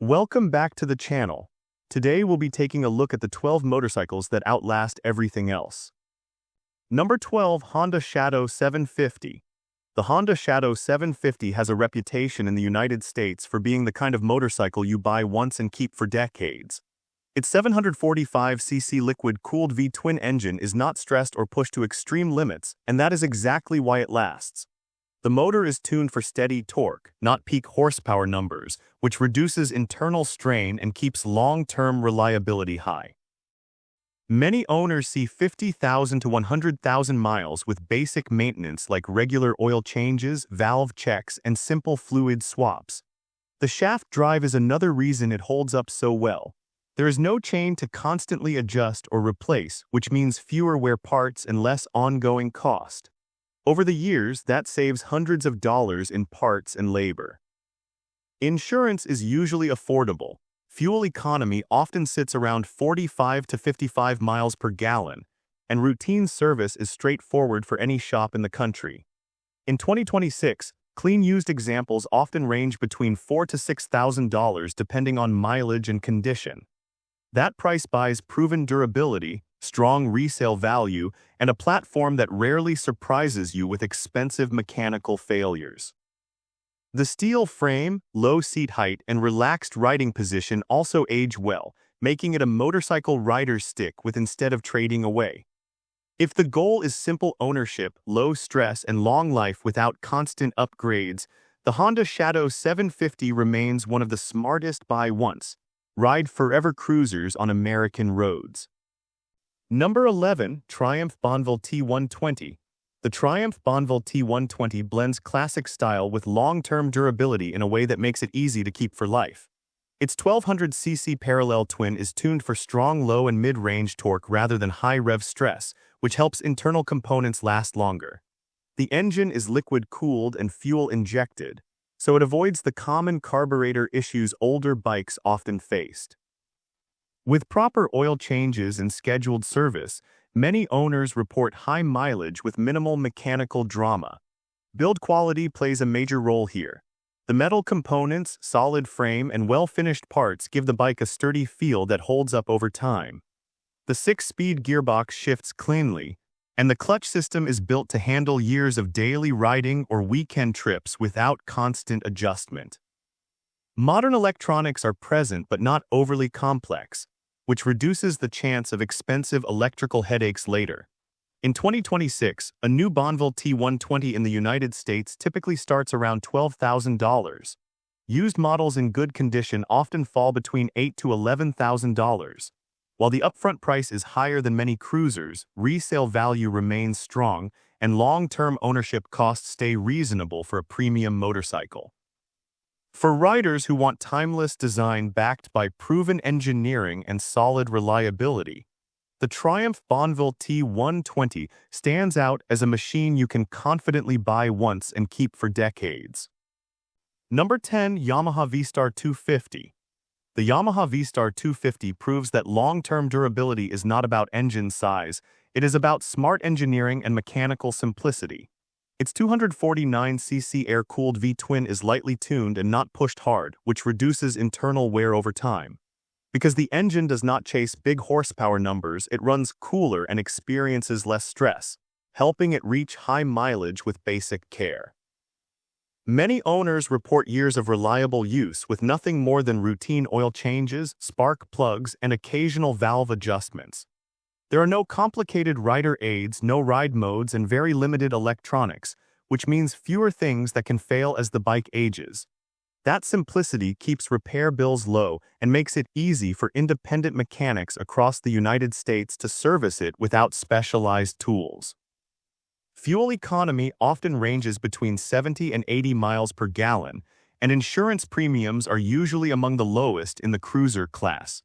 Welcome back to the channel. Today we'll be taking a look at the 12 motorcycles that outlast everything else. Number 12, Honda Shadow 750. The Honda Shadow 750 has a reputation in the United States for being the kind of motorcycle you buy once and keep for decades. Its 745cc liquid-cooled V-twin engine is not stressed or pushed to extreme limits, and that is exactly why it lasts. The motor is tuned for steady torque, not peak horsepower numbers, which reduces internal strain and keeps long-term reliability high. Many owners see 50,000 to 100,000 miles with basic maintenance like regular oil changes, valve checks, and simple fluid swaps. The shaft drive is another reason it holds up so well. There is no chain to constantly adjust or replace, which means fewer wear parts and less ongoing cost. Over the years, that saves hundreds of dollars in parts and labor. Insurance is usually affordable. Fuel economy often sits around 45 to 55 miles per gallon, and routine service is straightforward for any shop in the country. In 2026, clean used examples often range between $4,000 to $6,000 depending on mileage and condition. That price buys proven durability, strong resale value, and a platform that rarely surprises you with expensive mechanical failures. The steel frame, low seat height, and relaxed riding position also age well, making it a motorcycle rider's stick with instead of trading away. If the goal is simple ownership, low stress, and long life without constant upgrades, the Honda Shadow 750 remains one of the smartest buy once, ride forever cruisers on American roads. Number 11, Triumph Bonneville T120. The Triumph Bonneville T120 blends classic style with long-term durability in a way that makes it easy to keep for life. Its 1200cc parallel twin is tuned for strong low and mid-range torque rather than high rev stress, which helps internal components last longer. The engine is liquid-cooled and fuel-injected, so it avoids the common carburetor issues older bikes often faced. With proper oil changes and scheduled service, many owners report high mileage with minimal mechanical drama. Build quality plays a major role here. The metal components, solid frame, and well-finished parts give the bike a sturdy feel that holds up over time. The 6-speed gearbox shifts cleanly, and the clutch system is built to handle years of daily riding or weekend trips without constant adjustment. Modern electronics are present but not overly complex, which reduces the chance of expensive electrical headaches later. In 2026, a new Bonneville T120 in the United States typically starts around $12,000. Used models in good condition often fall between $8,000 to $11,000. While the upfront price is higher than many cruisers, resale value remains strong, and long-term ownership costs stay reasonable for a premium motorcycle. For riders who want timeless design backed by proven engineering and solid reliability, the Triumph Bonneville T120 stands out as a machine you can confidently buy once and keep for decades. Number 10, Yamaha V-Star 250. The Yamaha V-Star 250 proves that long-term durability is not about engine size, it is about smart engineering and mechanical simplicity. Its 249cc air-cooled V-twin is lightly tuned and not pushed hard, which reduces internal wear over time. Because the engine does not chase big horsepower numbers, it runs cooler and experiences less stress, helping it reach high mileage with basic care. Many owners report years of reliable use with nothing more than routine oil changes, spark plugs, and occasional valve adjustments. There are no complicated rider aids, no ride modes, and very limited electronics, which means fewer things that can fail as the bike ages. That simplicity keeps repair bills low and makes it easy for independent mechanics across the United States to service it without specialized tools. Fuel economy often ranges between 70 and 80 miles per gallon, and insurance premiums are usually among the lowest in the cruiser class.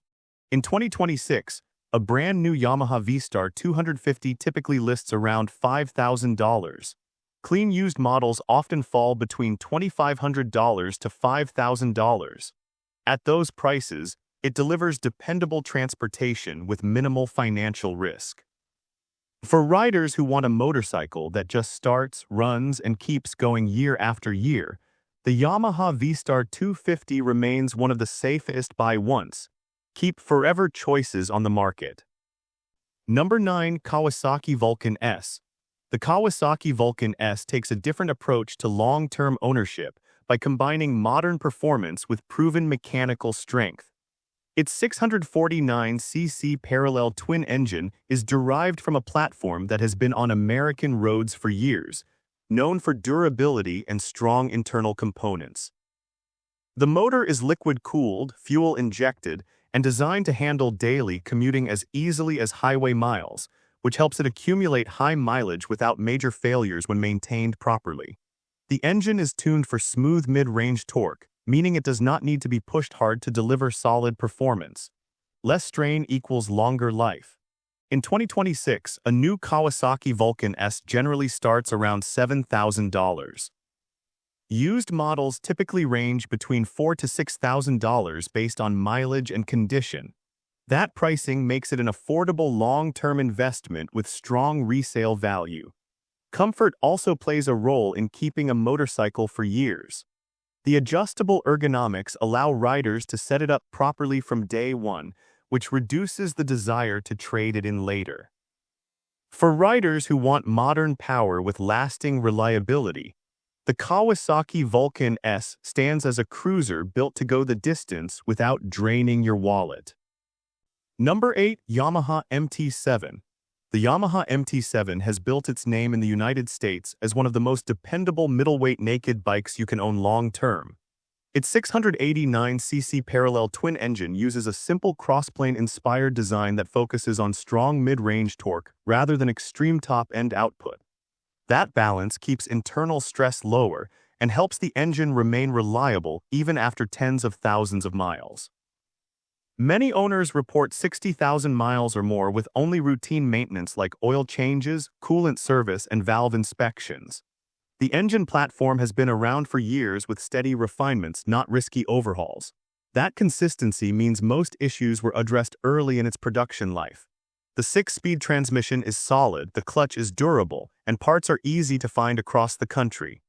In 2026, a brand new Yamaha V-Star 250 typically lists around $5,000. Clean used models often fall between $2,500 to $5,000. At those prices, it delivers dependable transportation with minimal financial risk. For riders who want a motorcycle that just starts, runs, and keeps going year after year, The Yamaha V-Star 250 remains one of the safest buy once, keep forever choices on the market. Number 9. Kawasaki Vulcan S. The Kawasaki Vulcan S takes a different approach to long-term ownership by combining modern performance with proven mechanical strength. Its 649cc parallel twin engine is derived from a platform that has been on American roads for years, known for durability and strong internal components. The motor is liquid-cooled, fuel-injected, and designed to handle daily commuting as easily as highway miles, which helps it accumulate high mileage without major failures when maintained properly. The engine is tuned for smooth mid-range torque, meaning it does not need to be pushed hard to deliver solid performance. Less strain equals longer life. In 2026, a new Kawasaki Vulcan S generally starts around $7,000. Used models typically range between $4,000 to $6,000 based on mileage and condition. That pricing makes it an affordable long-term investment with strong resale value. Comfort also plays a role in keeping a motorcycle for years. The adjustable ergonomics allow riders to set it up properly from day one, which reduces the desire to trade it in later. For riders who want modern power with lasting reliability, the Kawasaki Vulcan S stands as a cruiser built to go the distance without draining your wallet. Number 8. Yamaha MT-07. The Yamaha MT-07 has built its name in the United States as one of the most dependable middleweight naked bikes you can own long-term. Its 689cc parallel twin engine uses a simple crossplane-inspired design that focuses on strong mid-range torque rather than extreme top-end output. That balance keeps internal stress lower and helps the engine remain reliable even after tens of thousands of miles. Many owners report 60,000 miles or more with only routine maintenance like oil changes, coolant service, and valve inspections. The engine platform has been around for years with steady refinements, not risky overhauls. That consistency means most issues were addressed early in its production life. The 6-speed transmission is solid, the clutch is durable, and parts are easy to find across the country.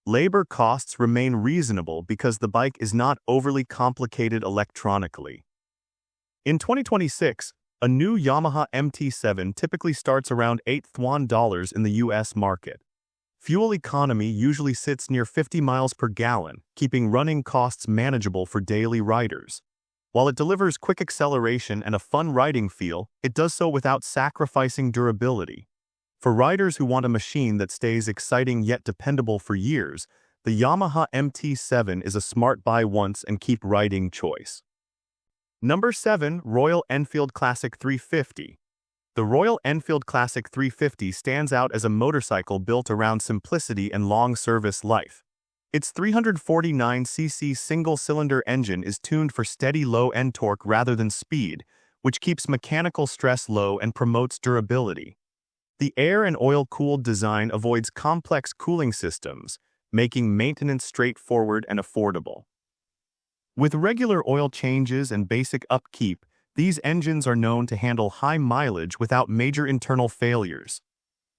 Labor costs remain reasonable because the bike is not overly complicated electronically. In 2026, a new Yamaha MT-07 typically starts around $8,000 in the US market. Fuel economy usually sits near 50 miles per gallon, keeping running costs manageable for daily riders. While it delivers quick acceleration and a fun riding feel, it does so without sacrificing durability. For riders who want a machine that stays exciting yet dependable for years, the Yamaha MT-07 is a smart buy once and keep riding choice. Number 7. Royal Enfield Classic 350. The Royal Enfield Classic 350 stands out as a motorcycle built around simplicity and long service life. Its 349cc single-cylinder engine is tuned for steady low-end torque rather than speed, which keeps mechanical stress low and promotes durability. The air and oil-cooled design avoids complex cooling systems, making maintenance straightforward and affordable. With regular oil changes and basic upkeep, these engines are known to handle high mileage without major internal failures.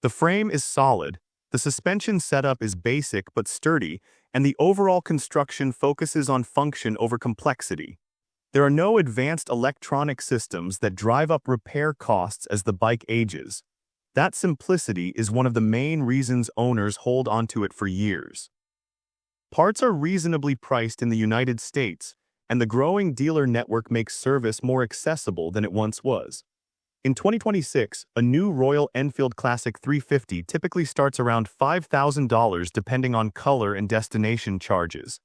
The frame is solid, the suspension setup is basic but sturdy, and the overall construction focuses on function over complexity. There are no advanced electronic systems that drive up repair costs as the bike ages. That simplicity is one of the main reasons owners hold onto it for years. Parts are reasonably priced in the United States, and the growing dealer network makes service more accessible than it once was. In 2026, a new Royal Enfield Classic 350 typically starts around $5,000 depending on color and destination charges.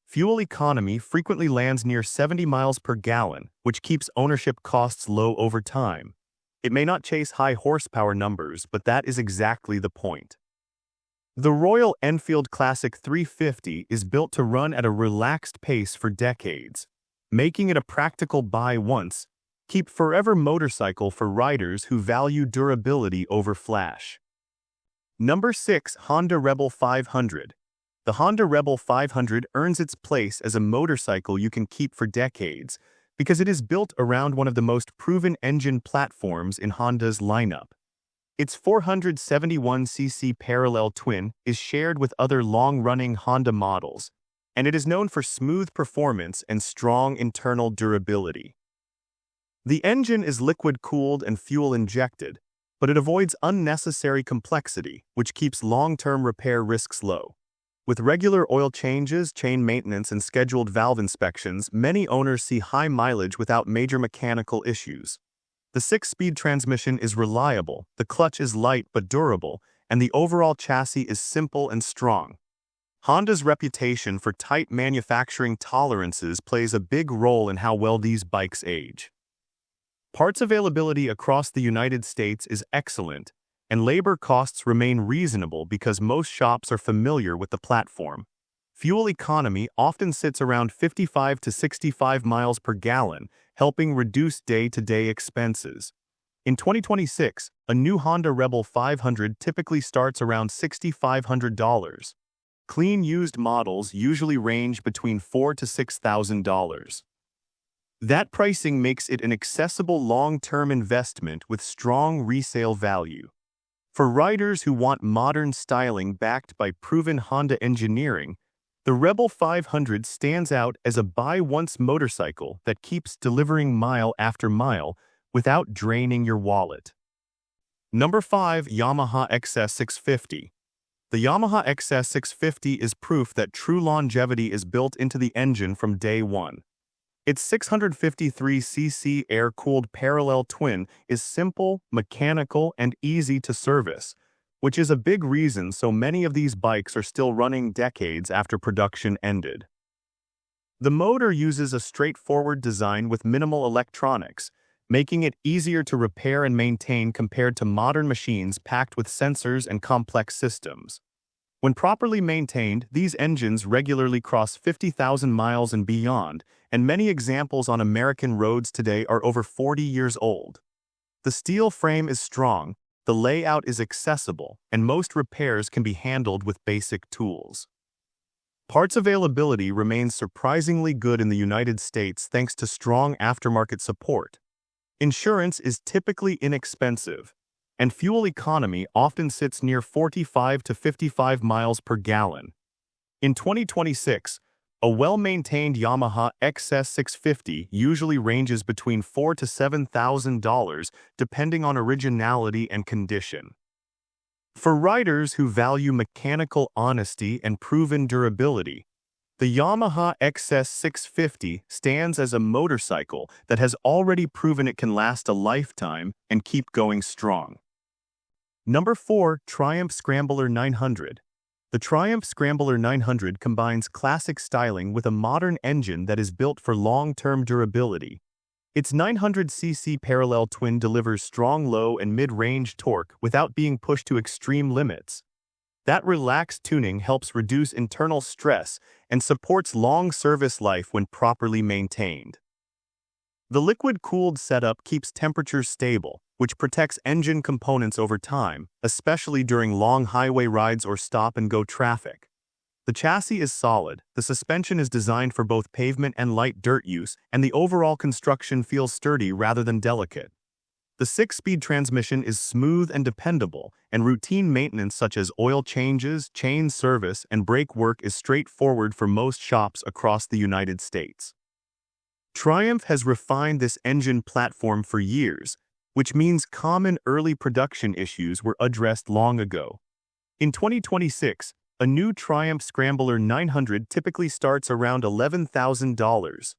Fuel economy frequently lands near 70 miles per gallon, which keeps ownership costs low over time. It may not chase high horsepower numbers, but that is exactly the point. The Royal Enfield Classic 350 is built to run at a relaxed pace for decades, making it a practical buy once, keep forever motorcycle for riders who value durability over flash. Number 6. Honda Rebel 500. The Honda Rebel 500 earns its place as a motorcycle you can keep for decades because it is built around one of the most proven engine platforms in Honda's lineup. Its 471cc parallel twin is shared with other long-running Honda models, and it is known for smooth performance and strong internal durability. The engine is liquid-cooled and fuel-injected, but it avoids unnecessary complexity, which keeps long-term repair risks low. With regular oil changes, chain maintenance, and scheduled valve inspections, many owners see high mileage without major mechanical issues. The 6-speed transmission is reliable, the clutch is light but durable, and the overall chassis is simple and strong. Honda's reputation for tight manufacturing tolerances plays a big role in how well these bikes age. Parts availability across the United States is excellent, and labor costs remain reasonable because most shops are familiar with the platform. Fuel economy often sits around 55 to 65 miles per gallon, helping reduce day-to-day expenses. In 2026, a new Honda Rebel 500 typically starts around $6,500. Clean used models usually range between $4,000 to $6,000. That pricing makes it an accessible long-term investment with strong resale value. For riders who want modern styling backed by proven Honda engineering, the Rebel 500 stands out as a buy-once motorcycle that keeps delivering mile after mile without draining your wallet. Number 5. Yamaha XS650. The Yamaha XS650 is proof that true longevity is built into the engine from day one. Its 653cc air-cooled parallel twin is simple, mechanical, and easy to service, which is a big reason so many of these bikes are still running decades after production ended. The motor uses a straightforward design with minimal electronics, making it easier to repair and maintain compared to modern machines packed with sensors and complex systems. When properly maintained, these engines regularly cross 50,000 miles and beyond, and many examples on American roads today are over 40 years old. The steel frame is strong, the layout is accessible, and most repairs can be handled with basic tools. Parts availability remains surprisingly good in the United States thanks to strong aftermarket support. Insurance is typically inexpensive, and fuel economy often sits near 45 to 55 miles per gallon. In 2026, a well-maintained Yamaha XS650 usually ranges between $4,000 to $7,000 depending on originality and condition. For riders who value mechanical honesty and proven durability, the Yamaha XS650 stands as a motorcycle that has already proven it can last a lifetime and keep going strong. Number 4. Triumph Scrambler 900. The Triumph Scrambler 900 combines classic styling with a modern engine that is built for long-term durability. Its 900cc parallel twin delivers strong low and mid-range torque without being pushed to extreme limits. That relaxed tuning helps reduce internal stress and supports long service life when properly maintained. The liquid-cooled setup keeps temperatures stable, which protects engine components over time, especially during long highway rides or stop-and-go traffic. The chassis is solid, the suspension is designed for both pavement and light dirt use, and the overall construction feels sturdy rather than delicate. The 6-speed transmission is smooth and dependable, and routine maintenance such as oil changes, chain service, and brake work is straightforward for most shops across the United States. Triumph has refined this engine platform for years, which means common early production issues were addressed long ago. In 2026, a new Triumph Scrambler 900 typically starts around $11,000.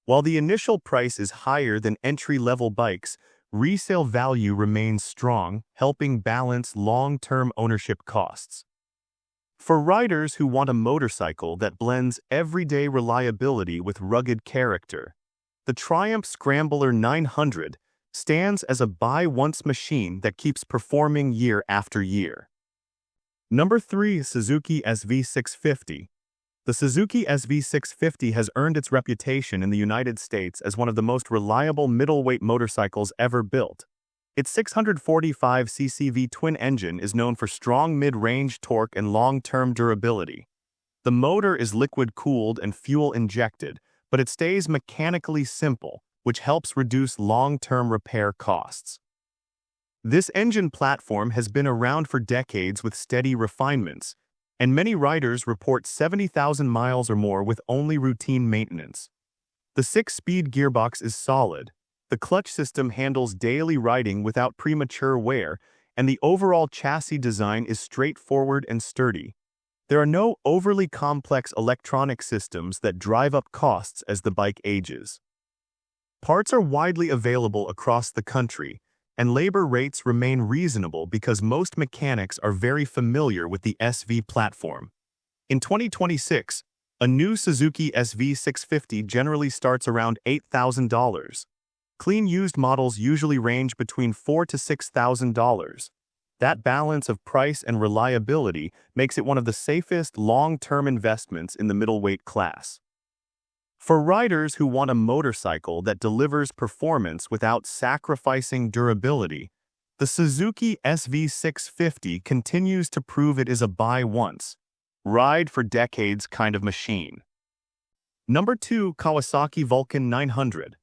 While the initial price is higher than entry-level bikes, resale value remains strong, helping balance long-term ownership costs. For riders who want a motorcycle that blends everyday reliability with rugged character, the Triumph Scrambler 900 stands as a buy-once machine that keeps performing year after year. Number 3. Suzuki SV650. The Suzuki SV650 has earned its reputation in the United States as one of the most reliable middleweight motorcycles ever built. Its 645cc V-twin engine is known for strong mid-range torque and long-term durability. The motor is liquid-cooled and fuel-injected, but it stays mechanically simple, which helps reduce long-term repair costs. This engine platform has been around for decades with steady refinements, and many riders report 70,000 miles or more with only routine maintenance. The 6-speed gearbox is solid, the clutch system handles daily riding without premature wear, and the overall chassis design is straightforward and sturdy. There are no overly complex electronic systems that drive up costs as the bike ages. Parts are widely available across the country, and labor rates remain reasonable because most mechanics are very familiar with the SV platform. In 2026, a new Suzuki SV650 generally starts around $8,000. Clean used models usually range between $4,000 to $6,000. That balance of price and reliability makes it one of the safest long-term investments in the middleweight class. For riders who want a motorcycle that delivers performance without sacrificing durability, the Suzuki SV650 continues to prove it is a buy once, ride for decades kind of machine. Number 2, Kawasaki Vulcan 900.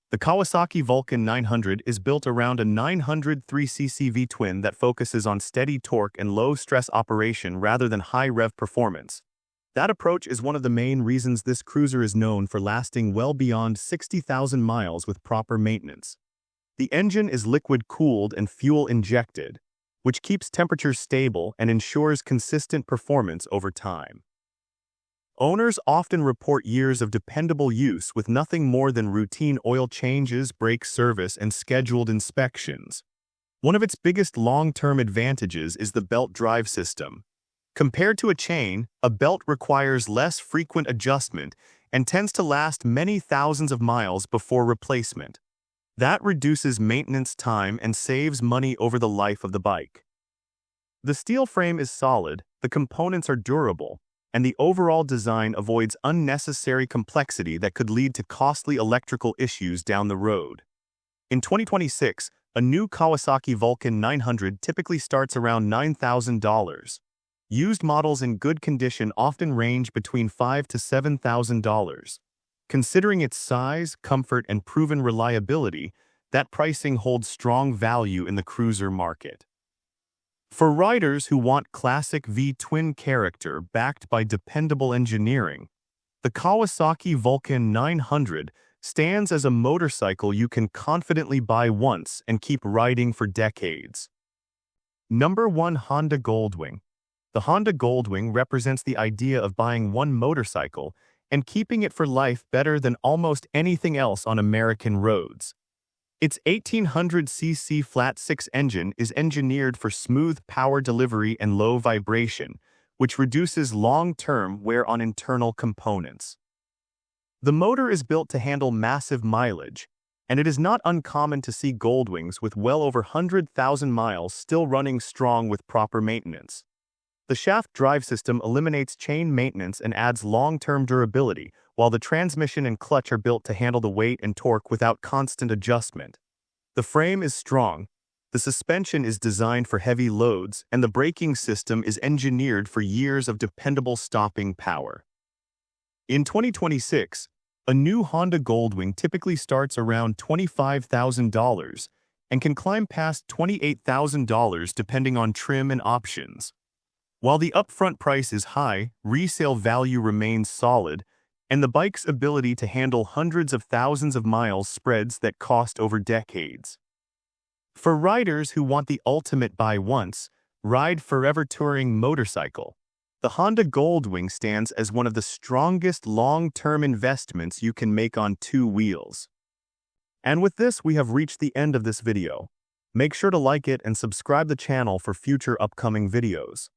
The Kawasaki Vulcan 900 is built around a 903cc V-twin that focuses on steady torque and low-stress operation rather than high-rev performance. That approach is one of the main reasons this cruiser is known for lasting well beyond 60,000 miles with proper maintenance. The engine is liquid-cooled and fuel-injected, which keeps temperatures stable and ensures consistent performance over time. Owners often report years of dependable use with nothing more than routine oil changes, brake service, and scheduled inspections. One of its biggest long-term advantages is the belt drive system. Compared to a chain, a belt requires less frequent adjustment and tends to last many thousands of miles before replacement. That reduces maintenance time and saves money over the life of the bike. The steel frame is solid, the components are durable, and the overall design avoids unnecessary complexity that could lead to costly electrical issues down the road. In 2026, a new Kawasaki Vulcan 900 typically starts around $9,000. Used models in good condition often range between $5,000 to $7,000. Considering its size, comfort, and proven reliability, that pricing holds strong value in the cruiser market. For riders who want classic V-twin character backed by dependable engineering, the Kawasaki Vulcan 900 stands as a motorcycle you can confidently buy once and keep riding for decades. Number 1, Honda Goldwing. The Honda Goldwing represents the idea of buying one motorcycle and keeping it for life better than almost anything else on American roads. Its 1800cc flat-six engine is engineered for smooth power delivery and low vibration, which reduces long-term wear on internal components. The motor is built to handle massive mileage, and it is not uncommon to see Goldwings with well over 100,000 miles still running strong with proper maintenance. The shaft drive system eliminates chain maintenance and adds long-term durability, while the transmission and clutch are built to handle the weight and torque without constant adjustment. The frame is strong, the suspension is designed for heavy loads, and the braking system is engineered for years of dependable stopping power. In 2026, a new Honda Goldwing typically starts around $25,000 and can climb past $28,000 depending on trim and options. While the upfront price is high, resale value remains solid, and the bike's ability to handle hundreds of thousands of miles spreads that cost over decades. For riders who want the ultimate buy once, ride forever touring motorcycle, the Honda Goldwing stands as one of the strongest long-term investments you can make on two wheels. And with this, we have reached the end of this video. Make sure to like it and subscribe the channel for future upcoming videos.